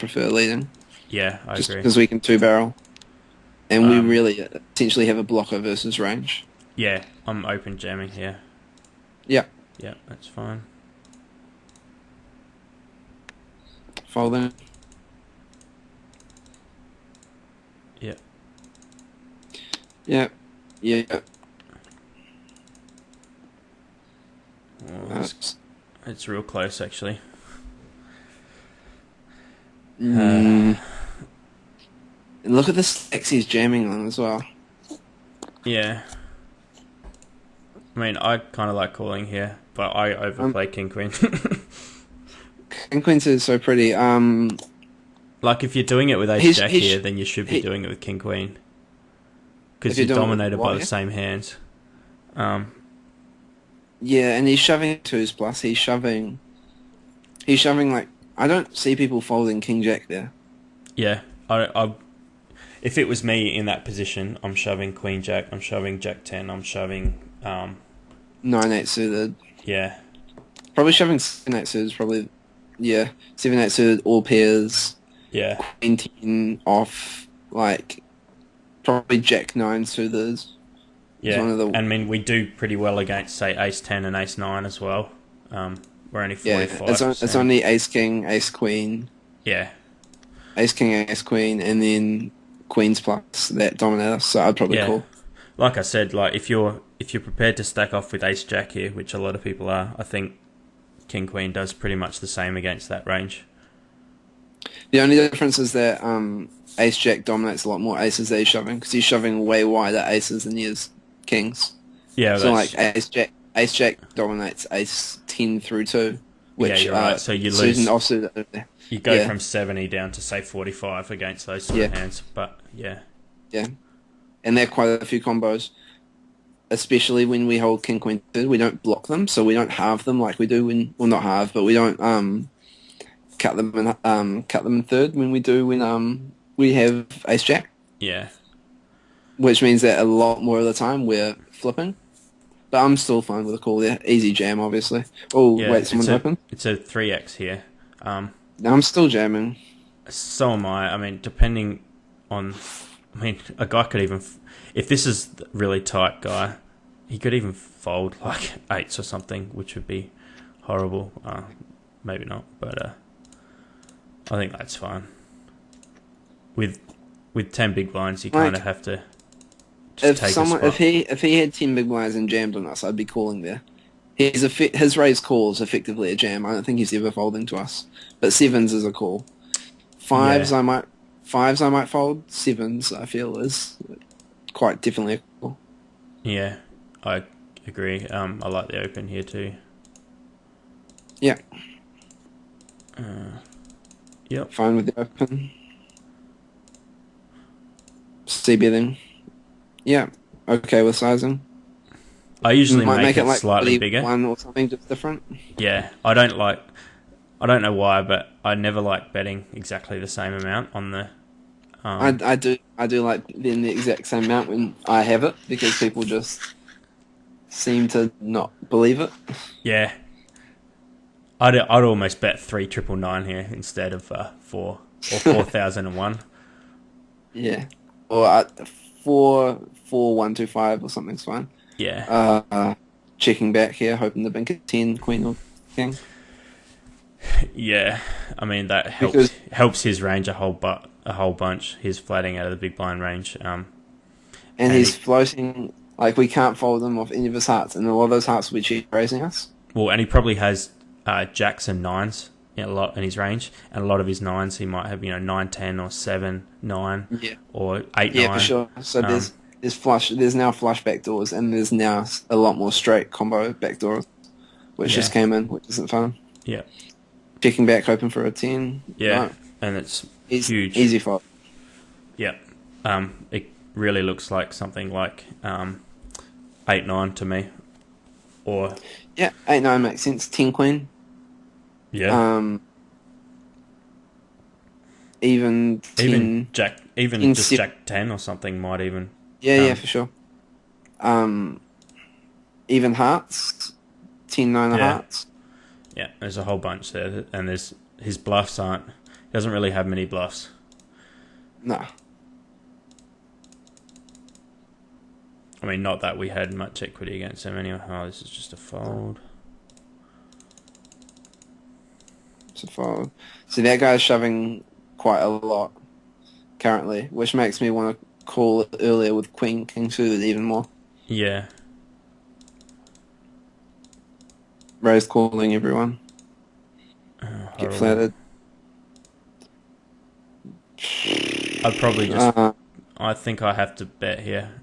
prefer leading, Yeah, I just agree. because we can two barrel, and we Um, really essentially have a blocker versus range. yeah, I'm open jamming. Yeah, Yeah, yeah, that's fine. folding. Yeah, Yeah, yeah. well, That's, it's real close actually. Uh, mm, and look at the stacks he's jamming on as well. yeah, I mean, I kind of like calling here, but I Um, overplay king queen. King Queen is so pretty. Like if you're doing it with ace He's jack here, he's then you should be he. doing it with king queen If because you're you're doing it with dominated by what? the Yeah, same hands. Um, yeah, and he's shoving twos plus. He's shoving. He's shoving like I don't see people folding King Jack there. yeah, if it was me in that position, I'm shoving queen jack, I'm shoving jack 10, I'm shoving, 9-8 suited. yeah, Probably shoving 7-8 suited. Probably yeah, 7-8 suited. All pairs. yeah, Queen 10 off. Like probably Jack 9 suited. Is yeah. one of the And I mean, we do pretty well against, say, ace 10 and ace 9 as well. We're only yeah. It's 45%. only Ace King, Ace Queen, Yeah, Ace King, Ace Queen, and then Queens plus that dominate us. So I'd probably yeah. call. Like I said, like if you're prepared to stack off with ace jack here, which a lot of people are, I think king queen does pretty much the same against that range. The only difference is that Ace Jack dominates a lot more aces that he's shoving because he's shoving way wider aces than he is kings. Yeah, So like that's Ace Jack dominates Ace 10 through 2, yeah, which you're right. So you suited and lose. offsuited over there. You go Yeah, from 70 down to say 45 against those sort of yeah, hands. But yeah, yeah. And there are quite a few combos, especially when we hold King Queen 2. We don't block them, so we don't halve them like we do when, well, not halve, but we don't cut them in third when we do when we have Ace Jack, yeah, which means that a lot more of the time we're flipping. But I'm still fine with a call there. Easy jam, obviously. Oh, yeah. wait, someone's open? It's a 3x here. No, I'm still jamming. So am I. I mean, depending on, I mean, a guy could even, if this is a really tight guy, he could even fold like eights or something, which would be horrible. Maybe not, but I think that's fine. With 10 big blinds, you kind of Like, have to just take a spot. if he had 10 big blinds and jammed on us, I'd be calling there. His raise call is effectively a jam. I don't think he's ever folding to us. But sevens is a call. Yeah, Fives I might fives I might fold. Sevens I feel is quite definitely a call. yeah, I agree. I like the open here too. Yeah, Yep. fine with the open. C betting. Yeah, okay with sizing. I usually Might make make it it like slightly bigger. 1 or something just different. Yeah, I don't like. I don't know why, but I never like betting exactly the same amount on the. I do like then the exact same amount when I have it because people just seem to not believe it. Yeah, I'd almost bet 3,999 here instead of 4,001. Yeah. Or 4-1-2-5 or something's fine. Yeah, Checking back here, hoping the bink at 10, queen or king. yeah. I mean that Because helps his range a whole bunch. He's flatting out of the big blind range. and And he's floating like we can't fold him off any of his hearts, and a lot of those hearts will be cheap raising us. and he probably has jacks and nines a lot in his range, and a lot of his nines he might have 9-10 or 7-9 Yeah. or 8-9. Yeah, for sure. So there's now flush backdoors, and there's now a lot more straight combo backdoors, which Yeah, just came in, which isn't fun. yeah, Checking back, hoping for a 10. yeah, No, and it's huge. easy fold. Yeah, it really looks like something like 8-9 to me, or Yeah, 8-9 makes sense. 10 queen. yeah, Even 10. even jack, even in just se- jack 10 or something might even. yeah, for sure. Even hearts. 10-9 of Yeah, hearts. yeah. There's a whole bunch there, and there's his bluffs aren't. doesn't really have many bluffs. No. I mean, not that we had much equity against him anyway. Oh, this is just a fold. It's a fold. See, that guy's shoving quite a lot currently, which makes me want to call it earlier with Queen King suited even more. Yeah. Raised calling everyone. Get flattered. I'd probably just... I think I have to bet here.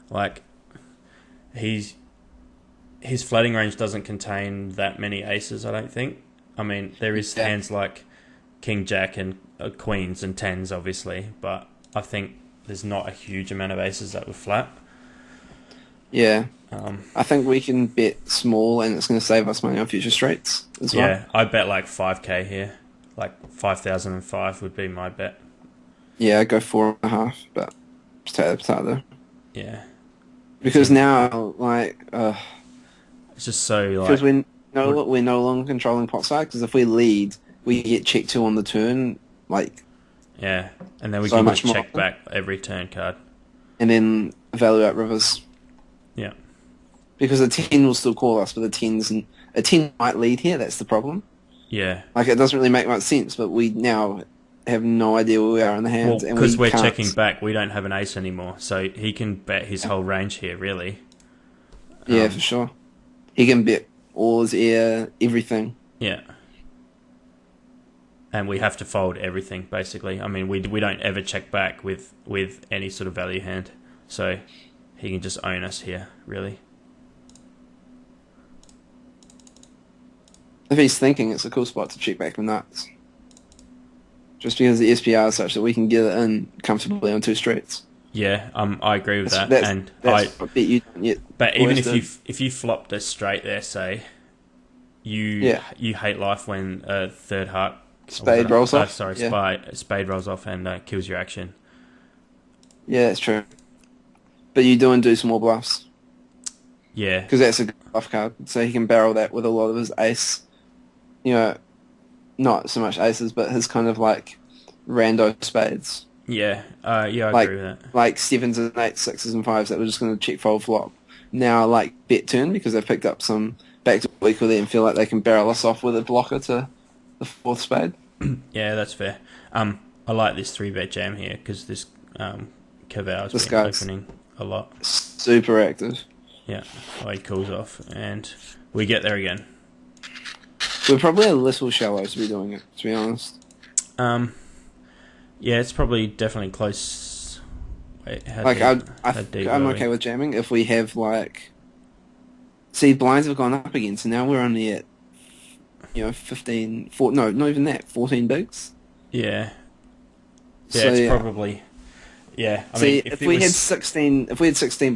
Like, his floating range doesn't contain that many aces, I don't think. I mean, there is hands like King Jack and Queens and tens, obviously, but I think there's not a huge amount of aces that would flat. Yeah. I think we can bet small and it's going to save us money on future straights as well. Yeah, I bet like 5k here. Like 5,005 would be my bet. Yeah, I'd go 4.5, but potato. Yeah. Because now, like... it's just so, like... Because we're no longer controlling pot size, because if we lead, we get check 2 on the turn, like... Yeah, and then we so can much just check more. back every turn card. And then evaluate rivers. Yeah. Because a 10 will still call us, but a 10 might lead here, that's the problem. Yeah. Like, it doesn't really make much sense, but we now have no idea where we are in the hands. Well, because we're checking back, we don't have an ace anymore, so he can bet his whole range here, really. Yeah, for sure. He can bet all his air, everything. Yeah. And we have to fold everything, basically. I mean, we don't ever check back with any sort of value hand, so he can just own us here, really. If he's thinking, it's a cool spot to check back with nuts. Just because the SPR is such that we can get it in comfortably on 2 streets. Yeah, I agree with that. That's I bet you don't yet. But even if you flopped a straight there, say, you hate life when a third heart spade rolls off. Spade rolls off and kills your action. Yeah, that's true. But you do some more bluffs. Yeah, because that's a good bluff card, so he can barrel that with a lot of his ace. You know, not so much aces, but his kind of like rando spades. Yeah, I agree with that. Like 7s and 8s, 6s and 5s that were just going to check fold flop. Now, like, bet turn because they've picked up some backdoor equity and feel like they can barrel us off with a blocker to the 4th spade. Yeah, that's fair. I like this 3-bet jam here because this Cavale's been opening a lot. Super active. Yeah, he calls off and we get there again. We're probably a little shallow to be doing it, to be honest. Yeah, it's probably definitely close. Wait, I'm okay with jamming if we have like... See, blinds have gone up again, so now we're only at 15... no, not even that, 14 bigs. Yeah. Yeah, so, it's probably... Yeah, I mean... if we had 16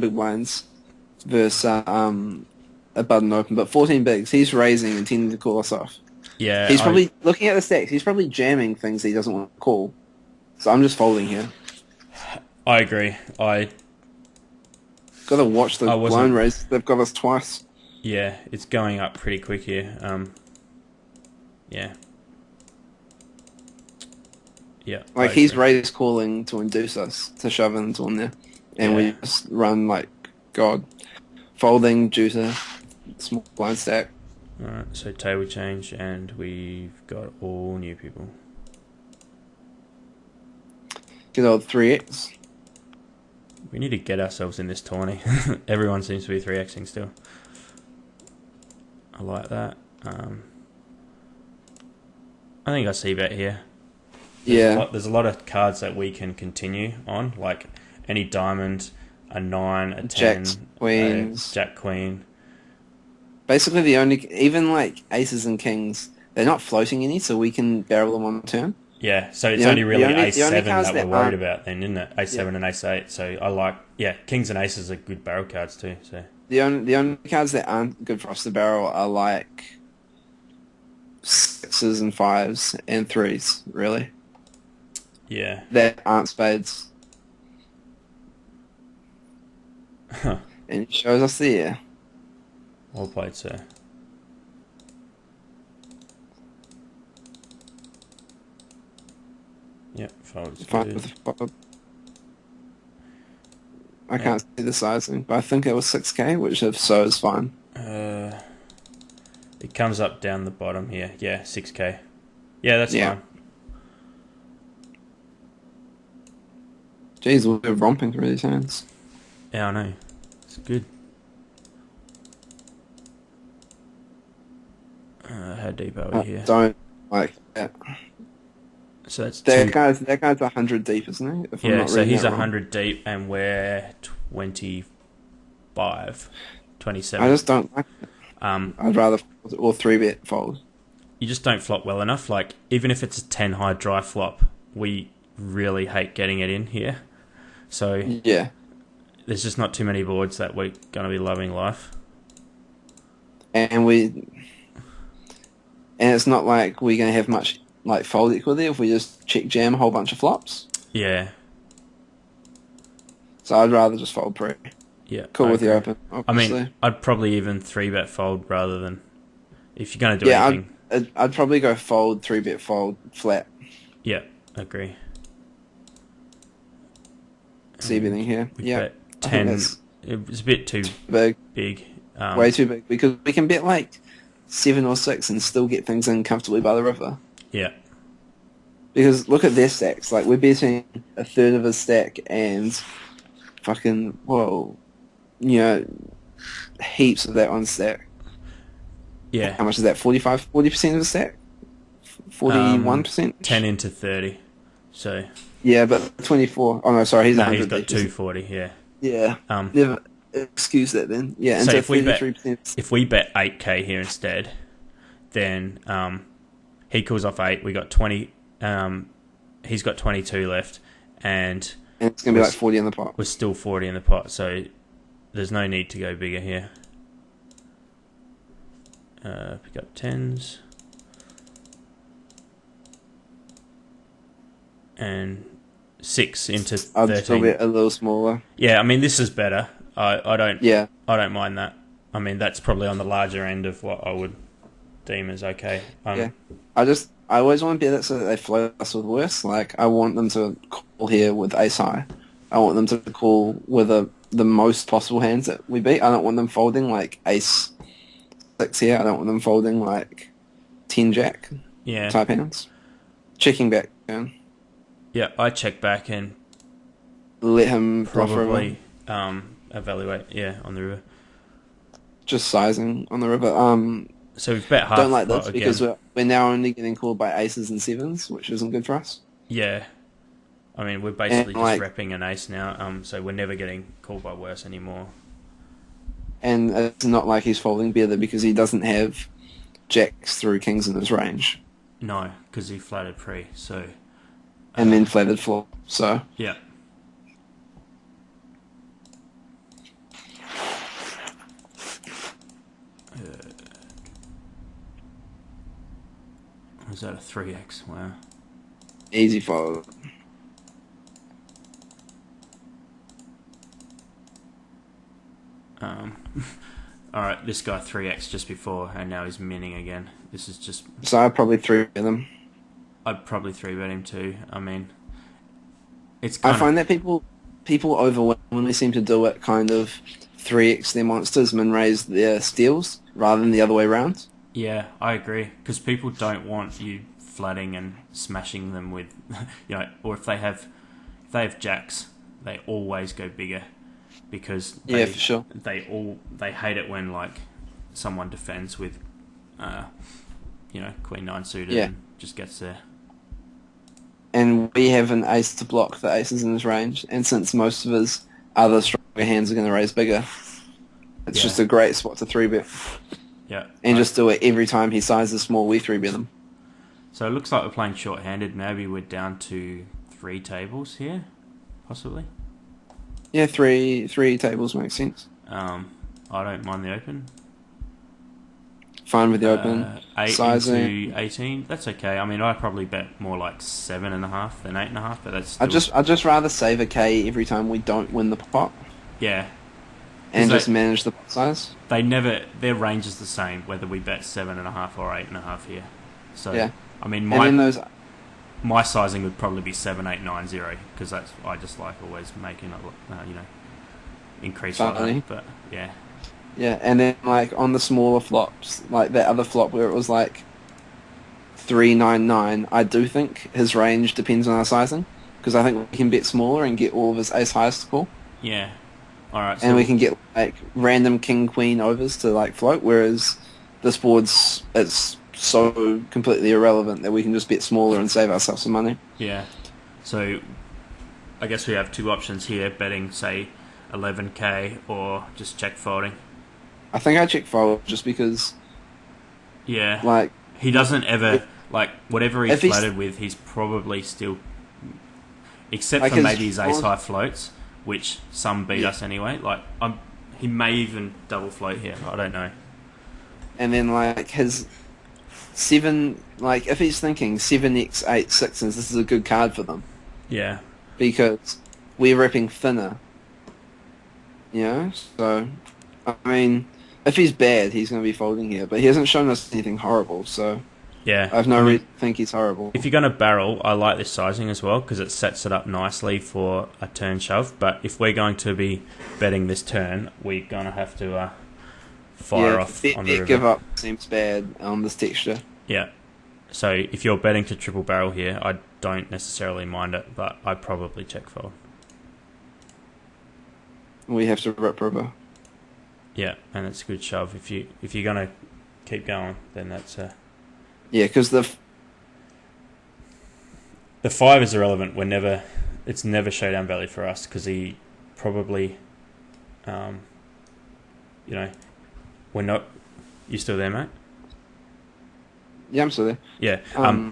big blinds versus a button open, but 14 bigs, he's raising and tending to call us off. Yeah, he's probably looking at the stacks. He's probably jamming things he doesn't want to call. So I'm just folding here. I agree. Got to watch the blind raise. They've got us twice. Yeah, it's going up pretty quick here. Yeah. Yeah. Like he's raise calling to induce us to shove into on there, and we just run like God, folding due to small blind stack. Alright, so table change, and we've got all new people. Good old 3x. We need to get ourselves in this tourney. Everyone seems to be 3xing still. I like that. I think I see bet here. There's a lot of cards that we can continue on, like any diamond, a 9, a 10, Queens. Jack Queen. Basically the only, even like aces and kings, they're not floating any, so we can barrel them on the turn. Yeah, so it's only really ace 7 that we're worried about then, isn't it? Ace 7 and ace 8. So I like, kings and aces are good barrel cards too. So the only cards that aren't good for us to barrel are like 6s and 5s and 3s, really. Yeah. That aren't spades. Huh. And it shows us there. Well played, sir. Yep, fold's Fine good. with the fold. I can't see the sizing, but I think it was 6K, which if so is fine. It comes up down the bottom here. Yeah, 6K. Yeah, that's fine. Jeez, we're romping through these hands. Yeah, I know. It's good. How deep are we here? Don't like that. So that's that guy's 100 deep, isn't he? If yeah, so he's 100 deep and we're 25, 27. I just don't like it. I'd rather fold or 3-bet fold. You just don't flop well enough. Like, even if it's a 10 high dry flop, we really hate getting it in here. So yeah, there's just not too many boards that we're going to be loving life. And it's not like we're going to have much like fold equity if we just check jam a whole bunch of flops. Yeah. So I'd rather just fold pre. Yeah. Cool with the open, obviously. I mean, I'd probably even 3-bet fold rather than if you're going to do anything. I'd probably go fold, 3-bet fold, flat. Yeah, agree. See everything here. Yeah. 10. It was a bit too big. Way too big, because we can bet like 7 or 6 and still get things in comfortably by the river. Yeah. Because look at their stacks. Like, we're betting a third of a stack and fucking, heaps of that on stack. Yeah. How much is that? 40% of a stack? 41%? 10 into 30. So. Yeah, but 24. Oh, no, sorry. He's 100. He's got 240, yeah. Yeah. Never excuse that then. Yeah, and so if we bet 8K here instead, then he calls off 8. We got 20. He's got 22 left, and it's going to be like 40 in the pot. We're still 40 in the pot, so there's no need to go bigger here. Pick up 10s. And 6 into 13. I'd still bet a little smaller. Yeah, I mean, this is better. I don't mind that. I mean, that's probably on the larger end of what I would deem as okay. I always want to bet it so that they float us with worse. Like, I want them to call here with ace high. I want them to call with the most possible hands that we beat. I don't want them folding like ace 6 here. I don't want them folding like 10 jack type hands. Checking back turn. Yeah, I check back and let him probably evaluate. Yeah, on the river. Just sizing on the river. So we've bet half. Don't like this because we're now only getting called by aces and 7s, which isn't good for us. Yeah, I mean, we're basically just repping an ace now. So we're never getting called by worse anymore. And it's not like he's folding better because he doesn't have jacks through kings in his range. No, because he flatted pre. So. And then flatted flop. So. Yeah. Was that a 3x? Wow. Easy fold. Alright, this guy 3x just before, and now he's minning again. This is just... So I'd probably 3-bet them. I'd probably 3-bet him too. I mean, it's I find that people overwhelmingly seem to do it kind of 3x their monsters, min raise their steals, rather than the other way around. Yeah, I agree. Because people don't want you flatting and smashing them with, or if they have jacks, they always go bigger because for sure. They hate it when like someone defends with, Queen 9 suited and just gets there. And we have an ace to block the aces in his range, and since most of his other stronger hands are going to raise bigger, it's just a great spot to 3-bet. Yeah. And just do it every time he sizes small, we 3-bet them. So it looks like we're playing short-handed. Maybe we're down to 3 tables here, possibly. Yeah, three tables makes sense. I don't mind the open. Fine with the open. 8 sizing. into 18. That's okay. I mean, I probably bet more like 7.5 than 8.5, but that's still... I'd just rather save a K every time we don't win the pot. Yeah. And just manage the pot size. Their range is the same, whether we bet 7.5 or 8.5 here. So, yeah. I mean, and then those my sizing would probably be 7, 8, 9, 0 because I just like always making increase like Funny. that. But yeah, Yeah, and then like on the smaller flops, like that other flop where it was like 399, I do think his range depends on our sizing because I think we can bet smaller and get all of his ace highs to call, yeah. All right, and we so can get like random king queen overs to like float. Whereas this board's it's so completely irrelevant that we can just bet smaller and save ourselves some money. yeah, so I guess we have two options here: betting say 11k or just check folding. I think I check fold just because Yeah, like he doesn't ever like whatever he's if he's floated with. He's probably still, except like for maybe his ace his high floats, which some beat yeah, us anyway. Like he may even double float here. I don't know. and then like his seven, like if he's thinking 7x8 6s, this is a good card for them Yeah, because we're ripping thinner, you know. So I mean, if he's bad, he's going to be folding here, but he hasn't shown us anything horrible, so yeah. I have no reason to think he's horrible. If you're going to barrel, I like this sizing as well because it sets it up nicely for a turn shove. But if we're going to be betting this turn, we're going to have to fire off on the river. Give up seems bad on this texture. Yeah. So if you're betting to triple barrel here, I don't necessarily mind it, but I'd probably check fold. We have to rip river. Yeah, and it's a good shove. If you're going to keep going, then that's Yeah, because the 5 is irrelevant. It's never showdown value for us because he probably, we're not. You still there, mate? yeah, I'm still there. Yeah.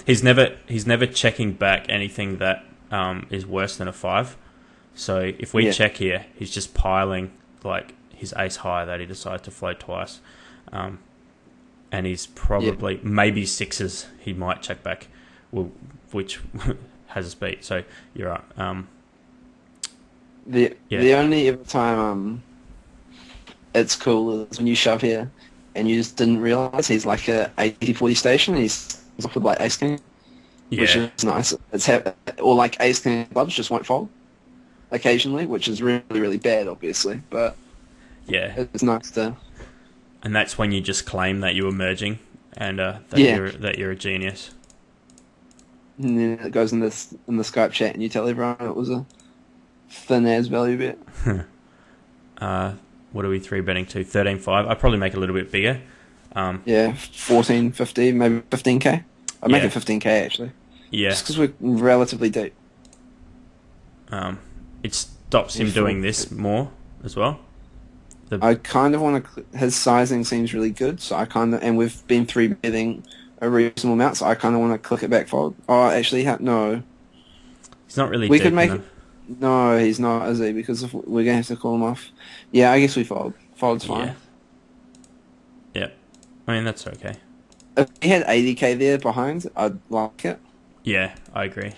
He's never checking back anything that is worse than a 5. So if we check here, he's just piling like his ace high that he decided to float twice, and he's probably maybe 6s he might check back, which has us beat. So you're right. The only other time it's cool is when you shove here and you just didn't realise he's like a 80-40 station and he's off with like ace king, which is nice. Or like ace king clubs just won't fold occasionally, which is really, really bad, obviously, but yeah, it's nice to. And that's when you just claim that you were merging and that you're a genius. And then it goes in the Skype chat and you tell everyone it was a thin as value bet. What are we 3-betting to? 13.5. I'd probably make it a little bit bigger. 14, 15, maybe 15k. I'd make it 15k actually. Yeah. Just because we're relatively deep. It stops him doing this more as well. I kind of want to. His sizing seems really good, so and we've been 3-betting a reasonable amount, so I kind of want to click it back fold. Oh, actually, no. He's not really. We deep could make. enough. No, he's not, is he? Because if we're gonna have to call him off. Yeah, I guess we fold. Fold's fine. Yeah. I mean that's okay. If he had 80k there behind, I'd like it. Yeah, I agree.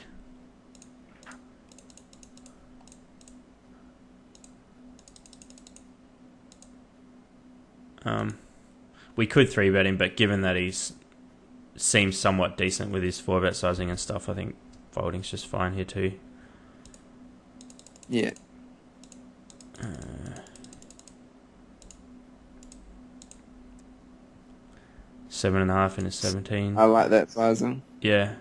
We could 3-bet him, but given that seems somewhat decent with his 4-bet sizing and stuff, I think folding's just fine here too. Yeah. 7.5 in a 17. I like that sizing. Yeah.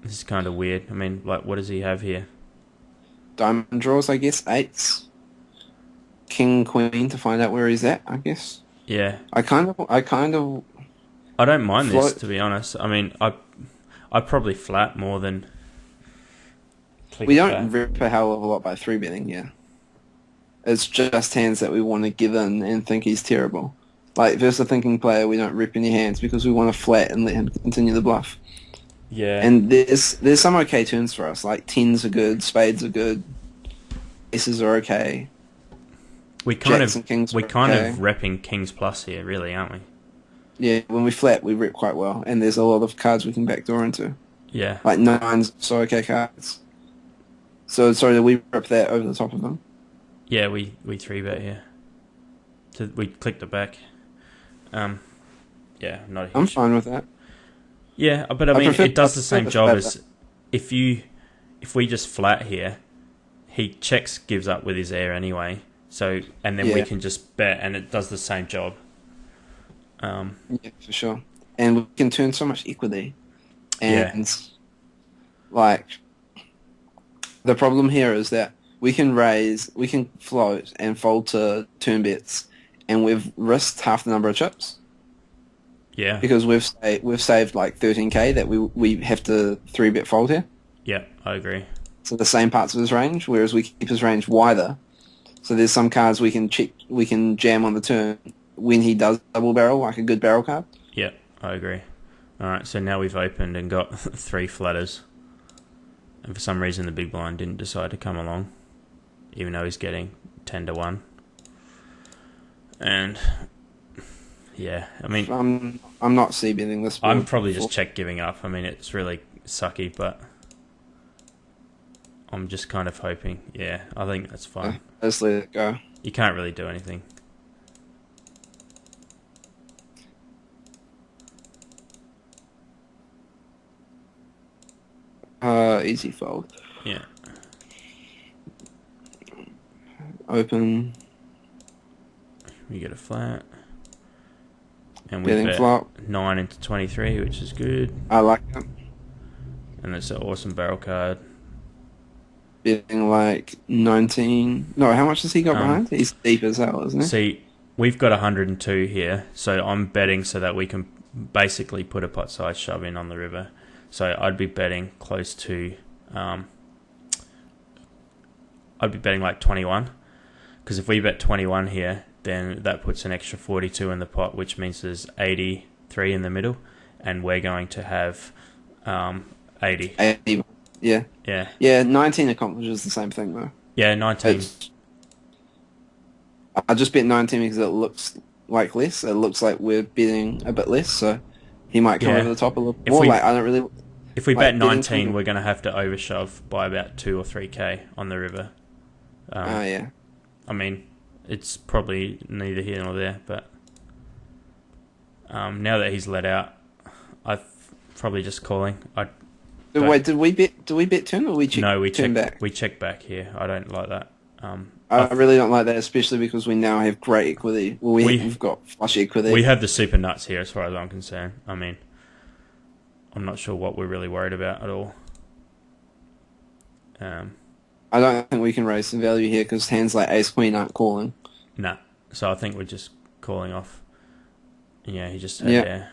This is kind of weird. I mean, like, what does he have here? Diamond draws, I guess. 8s. King, queen to find out where he's at, I guess. Yeah. I don't mind this, to be honest. I mean, I probably flat more than. We don't rip a hell of a lot by 3-betting, yeah. It's just hands that we want to give in and think he's terrible. Like, versus a thinking player, we don't rip any hands because we want to flat and let him continue the bluff. Yeah. And there's some okay turns for us. Like, 10s are good, spades are good, aces are okay. We're kind of repping kings plus here, really, aren't we? Yeah, when we flat, we rep quite well, and there's a lot of cards we can backdoor into. Yeah. Like 9s, so okay cards. So, sorry, we rip that over the top of them? Yeah, we 3-bet here. We clicked it back. Yeah, not a huge... I'm fine with that. Yeah, but I mean, prefer- it does I the prefer same the job flat as if we just flat here, he checks, gives up with his air anyway. So, and then we Yeah, can just bet, and it does the same job. yeah, for sure. And we can turn so much equity. Yeah, And like the problem here is that we can raise, we can float and fold to turn bets, and we've risked half the number of chips yeah, because we've saved like 13k that we have to 3-bet fold here. yeah. I agree. So the same parts of his range, whereas we keep his range wider. So there's some cards we can jam on the turn when he does double barrel, like a good barrel card. Yeah, I agree. All right, so now we've opened and got 3 flatters, and for some reason the big blind didn't decide to come along, even though he's getting 10-1. And yeah, I mean, I'm not c-betting this board. I'm probably just check giving up. I mean, it's really sucky, but I'm just kind of hoping. Yeah, I think that's fine. Just let it go. You can't really do anything. Easy fold. Yeah. Open. We get a flat. And we Betting bet flop. 9 into 23, which is good. I like it. And it's an awesome barrel card. Betting like 19. No, how much has he got behind? He's deep as hell, isn't he? See, we've got 102 here, so I'm betting so that we can basically put a pot size shove in on the river. So I'd be betting close to, I'd be betting like 21. Because if we bet 21 here, then that puts an extra 42 in the pot, which means there's 83 in the middle, and we're going to have 80. 80. Yeah. Yeah. Yeah, 19 accomplishes the same thing, though. Yeah, 19. I just bet 19 because it looks like less. It looks like we're betting a bit less, so he might come over the top a little more. Like, I don't really... If we like bet 19, we're going to have to overshove by about 2 or 3k on the river. yeah. I mean, it's probably neither here nor there, but now that he's let out, I'm probably just calling. Wait, did we bet turn or we check? No, we turn check back. We check back here. I don't like that. I really don't like that, especially because we now have great equity. Well, we've got flush equity. We have the super nuts here, as far as I'm concerned. I mean, I'm not sure what we're really worried about at all. I don't think we can raise some value here because hands like ace queen aren't calling. Nah. So I think we're just calling off. Yeah, he just had there.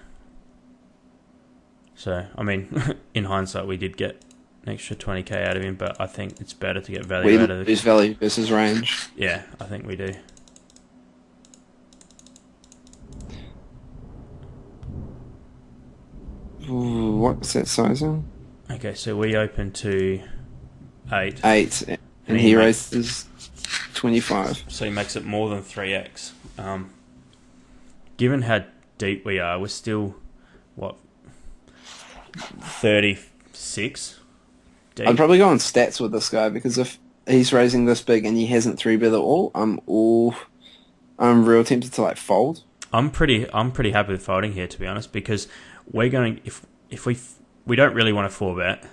So, I mean, in hindsight, we did get an extra 20k out of him, but I think it's better to get value out of We lose value versus range. Yeah, I think we do. Ooh, what's that sizing? Okay, so we open to 8. 8, and he raises 25. So he makes it more than 3x. Given how deep we are, we're still, 36 deep? I'd probably go on stats with this guy because if he's raising this big and he hasn't 3-bet at all, I'm real tempted to like fold. I'm pretty happy with folding here, to be honest, because we're going if we don't really want to 4-bet.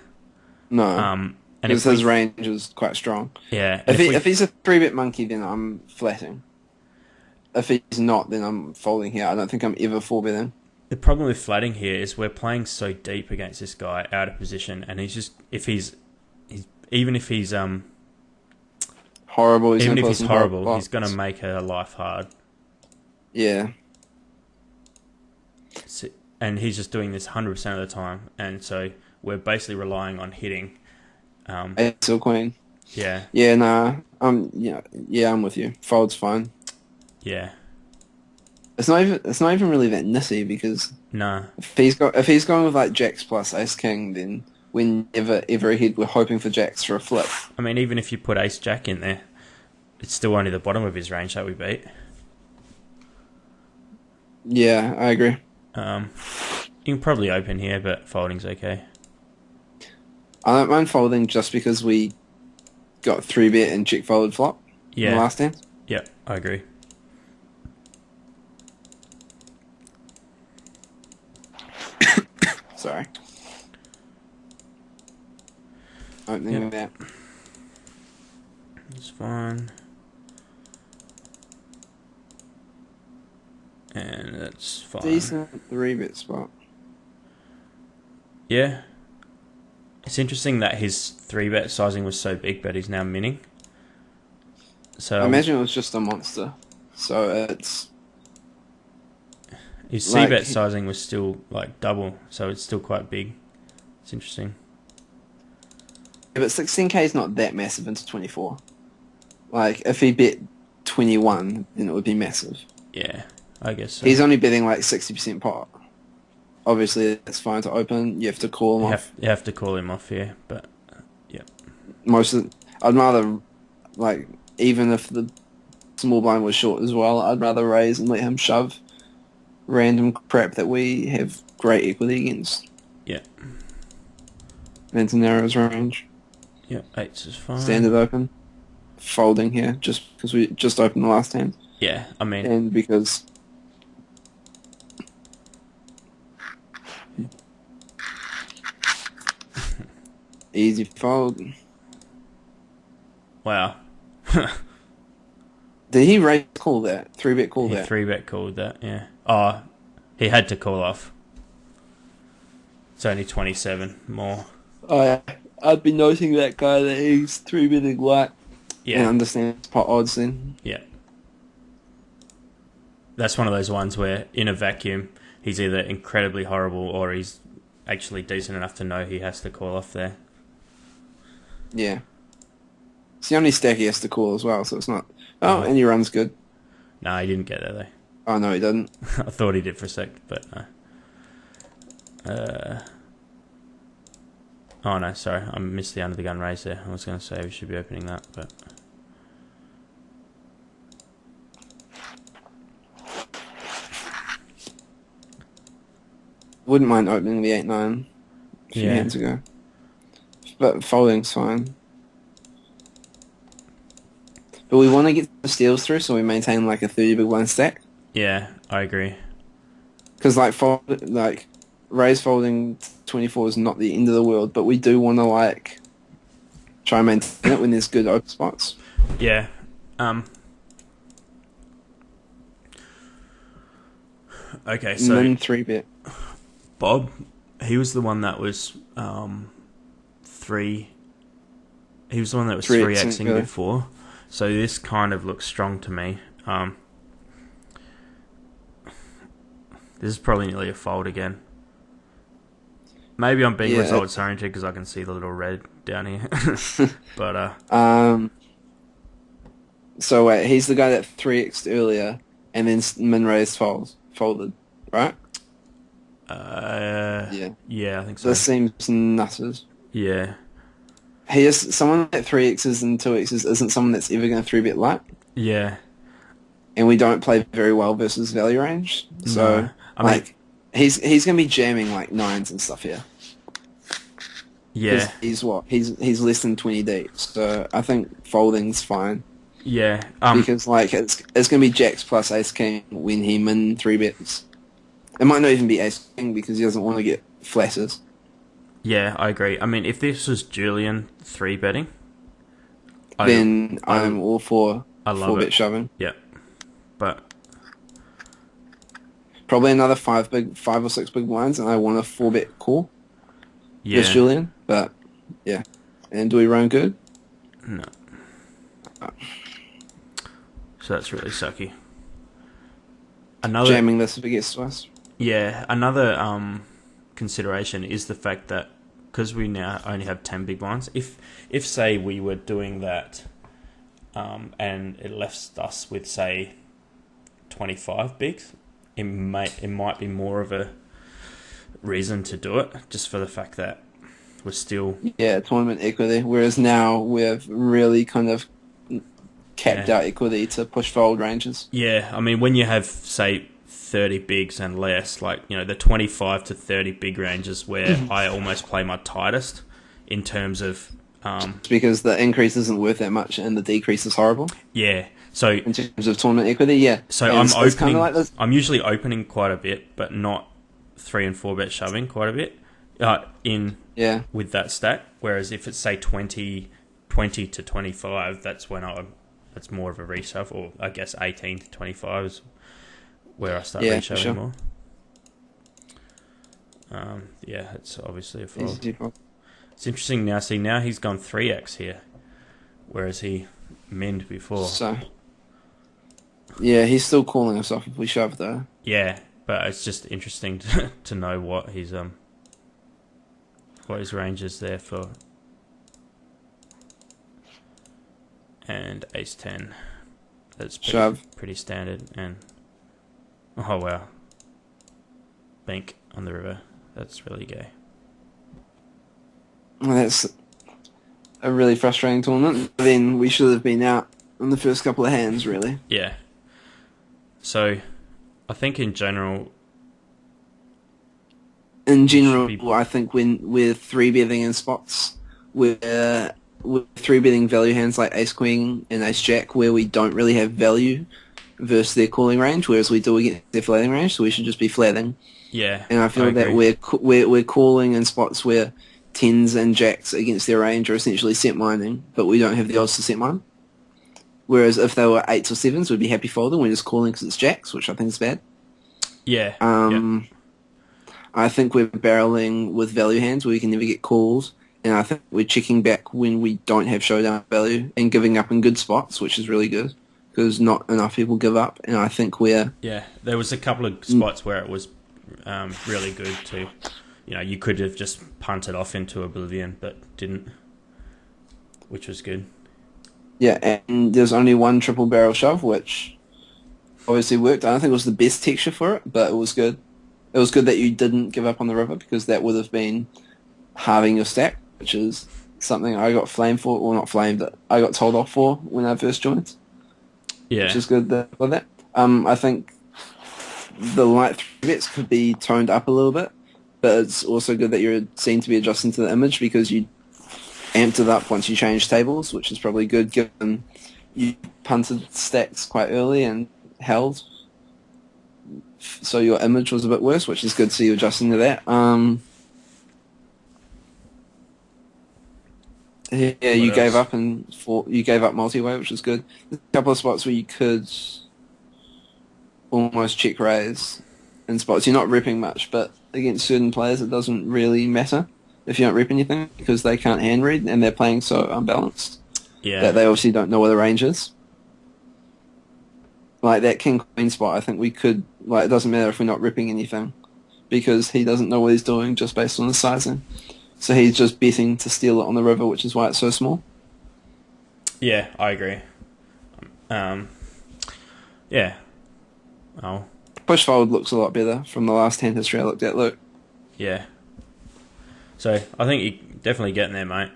No. And because his range is quite strong. Yeah. If he's a 3-bet monkey, then I'm flatting. If he's not, then I'm folding here. I don't think I'm ever 4-betting. The problem with flatting here is we're playing so deep against this guy out of position, and he's even if he's horrible, he's going to make her life hard. Yeah. And he's just doing this 100% of the time, and so we're basically relying on hitting. Ace or queen. Yeah. Yeah, nah. I'm with you. Fold's fine. Yeah. It's not even really that nitty because if he's going with like jacks plus ace king, then we're never ever ahead. We're hoping for jacks for a flip. I mean, even if you put ace jack in there, it's still only the bottom of his range that we beat. Yeah, I agree. You can probably open here, but folding's okay. I don't mind folding just because we got 3-bet and check folded flop in the last hand. Yeah, I agree. Sorry. opening that. It's fine. And that's fine. Decent 3-bet spot. Yeah. It's interesting that his 3-bet sizing was so big, but he's now minning. So I imagine it was just a monster. So it's... His C-bet sizing was still like double, so it's still quite big. It's interesting. Yeah, but 16k is not that massive into 24. Like, if he bet 21, then it would be massive. Yeah, I guess so. He's only betting like 60% pot. Obviously, it's fine to open. You have to call him off. You have to call him off, yeah. But, yeah. I'd rather, like, even if the small blind was short as well, I'd rather raise and let him shove random crap that we have great equity against. Yeah. And to narrow his range. Yeah, 8s is fine. Standard open. Folding here, just because we just opened the last hand. Yeah, I mean... And because... Easy fold. Wow. Did he raise call that? 3-bet call that? 3-bet called that, yeah. Oh, he had to call off. It's only 27 more. I'd be noting that guy that he's 3-betting light. Yeah. And understand pot odds then. Yeah. That's one of those ones where, in a vacuum, he's either incredibly horrible or he's actually decent enough to know he has to call off there. Yeah. It's the only stack he has to call as well, so it's not... Oh, and he runs good. No, he didn't get there, though. Oh, no, he didn't. I thought he did for a sec, but no. Oh, no, sorry. I missed the under the gun raise there. I was going to say we should be opening that, but... Wouldn't mind opening the 8-9 a few hands ago. But folding's fine. But we want to get the steals through, so we maintain like a 30 big blind stack. Yeah, I agree. Because raise folding 24 is not the end of the world, but we do want to like try and maintain it when there's good open spots. Yeah. Okay, so Min 3-bet. Bob, he was the one that was He was the one that was 3xing before. So this kind of looks strong to me. This is probably nearly a fold again. Maybe I'm being results oriented because I can see the little red down here. But So wait, he's the guy that 3x'd earlier and then min raised folded, right? Yeah, I think so. This seems nutters. Yeah. He is someone that 3x's and 2x's isn't someone that's ever going to 3-bet light. Yeah. And we don't play very well versus value range. So, no. I mean, he's going to be jamming like 9s and stuff here. Yeah. He's He's less than 20 deep. So I think folding's fine. Yeah. Because like it's going to be jacks plus ace king when he min 3-bets. It might not even be ace king because he doesn't want to get flatters. Yeah, I agree. I mean, if this was Julian 3-betting, then I'm all for 4-bet shoving. Yeah, but probably another 5 or 6 big blinds, and I want a 4-bet call. Yeah, with Julian, but yeah. And do we run good? No. So that's really sucky. Jamming this if it gets to us. Yeah, another consideration is the fact that because we now only have 10 big blinds, if say we were doing that and it left us with say 25 bigs, it might be more of a reason to do it, just for the fact that we're still tournament equity, whereas now we've really kind of capped our equity to push fold ranges. Yeah, I mean, when you have say 30 bigs and less, like, the 25 to 30 big ranges where I almost play my tightest in terms of because the increase isn't worth that much and the decrease is horrible. Yeah. So in terms of tournament equity, yeah. So I'm opening. Like this. I'm usually opening quite a bit, but not 3 and 4 bet shoving quite a bit. In Yeah. with that stack. Whereas if it's say 20 to 25, that's when it's more of a reshove, or I guess 18 to 25 is where I start reshoving sure. more. Yeah, it's obviously a fold. It's interesting now. See, now he's gone 3x here, whereas he minned before. So, yeah, he's still calling us off if we shove, though. Yeah, but it's just interesting to know what his range is there for. And ace 10. That's pretty standard. And oh wow, bank on the river. That's really gay. Well, that's a really frustrating tournament. Then we should have been out in the first couple of hands, really. Yeah. So, I think in general. I think when we're 3-betting in spots, we're 3-betting value hands like ace queen and ace jack, where we don't really have value versus their calling range, whereas we do against their flatting range. So we should just be flatting. Yeah, and I feel that we're calling in spots where tens and jacks against their range are essentially set mining, but we don't have the odds to set mine. Whereas if they were 8s or 7s, we'd be happy folding. We're just calling because it's jacks, which I think is bad. Yeah. I think we're barreling with value hands where we can never get calls, and I think we're checking back when we don't have showdown value and giving up in good spots, which is really good because not enough people give up. And I think we're there was a couple of spots where it was really good too. You could have just punted off into oblivion, but didn't, which was good. Yeah, and there's only one triple barrel shove, which obviously worked. I don't think it was the best texture for it, but it was good. It was good that you didn't give up on the river because that would have been halving your stack, which is something I got flamed for, or not flamed, I got told off for when I first joined. Yeah. Which is good for that. I think the light 3-bets could be toned up a little bit, but it's also good that you're seen to be adjusting to the image because you amped it up once you changed tables, which is probably good given you punted stacks quite early and held. So your image was a bit worse, which is good to see you adjusting to that. You gave up multi-way, which is good. There's a couple of spots where you could almost check raise in spots. You're not repping much, but against certain players it doesn't really matter if you don't rep anything because they can't hand read and they're playing so unbalanced that they obviously don't know where the range is. Like that king queen spot, I think we could, it doesn't matter if we're not ripping anything because he doesn't know what he's doing just based on the sizing. So he's just betting to steal it on the river, which is why it's so small. Yeah, I agree. Yeah. Oh. Push forward looks a lot better from the last hand history I looked at, Luke. Yeah. So I think you're definitely getting there, mate.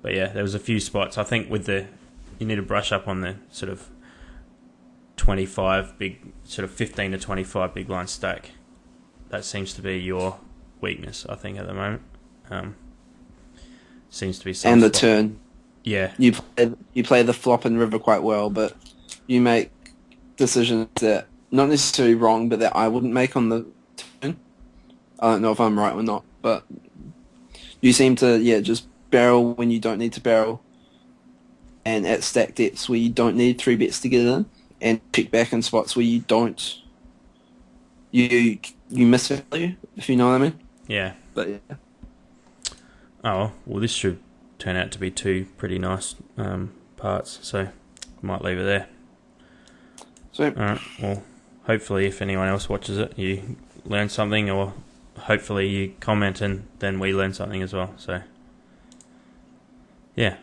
But yeah, there was a few spots. I think you need to brush up on the sort of 25 sort of 15 to 25 big blind stack. That seems to be your weakness, I think, at the moment. Seems to be some and the spot. Turn. Yeah. You play the flop and river quite well, but you make decisions that not necessarily wrong, but that I wouldn't make on the turn. I don't know if I'm right or not, but you seem to just barrel when you don't need to barrel, and at stack depths where you don't need 3-bets to get in, and check back in spots where you don't. You miss value, if you know what I mean. Yeah. But yeah. Oh, well, this should turn out to be two pretty nice parts, so I might leave it there. Sweet. Alright, well, hopefully if anyone else watches it, you learn something, or hopefully you comment and then we learn something as well, so yeah.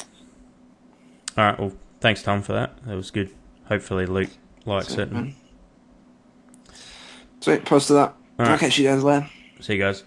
Alright, well, thanks Tom for that. That was good. Hopefully Luke likes it. Sweet, post to that. All right. I'll catch you guys later. See you guys.